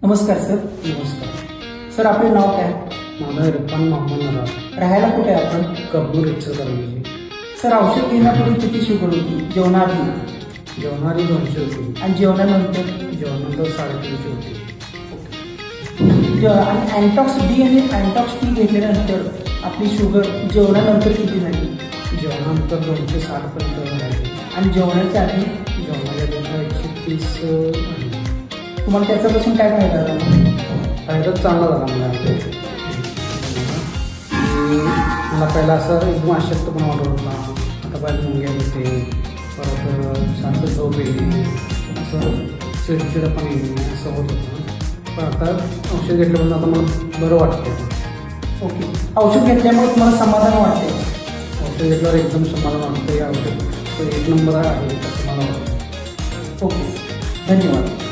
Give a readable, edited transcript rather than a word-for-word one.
नमस्कार सर. नमस्कार. सर आपले नाव काय? माझा इरफान मोहम्मद नवाब. राहायला कुठे आहे आपण? कबनूर इचलकरंजी. सर औषध घेण्यापूर्वी किती शुगर होती जेवणाआधी जेवणारी 200 होती. आणि जेवणानंतर? जेवणानंतर 350 होती. आणि अँटॉक्स डी आणि अँटॉक्स टी घेतल्यानंतर आपली शुगर जेवणानंतर किती झाली? जेवणानंतर 260 पर्यंत झाली. आणि जेवणाच्या आधी? जेवणाच्या नंतर 130 झाली. तुम्हाला त्याच्यापासून काय फायदा झाला? फायदा चांगला झाला मला. मला पहिला असं एकदम अशक्तपणा वाटत होता. आता बाहेर मुंग्या येते, परत शांत झोप येते, असं चिडचिडपण येते, असं होत होतं. पण आता औषध घेतल्यापासून आता मला बरं वाटतं. ओके. औषध घेतल्यामुळे तुम्हाला समाधान वाटते? औषध घेतल्यावर एकदम समाधान वाटतं. या औषध एक नंबर आहे असं मला वाटतं. ओके. धन्यवाद.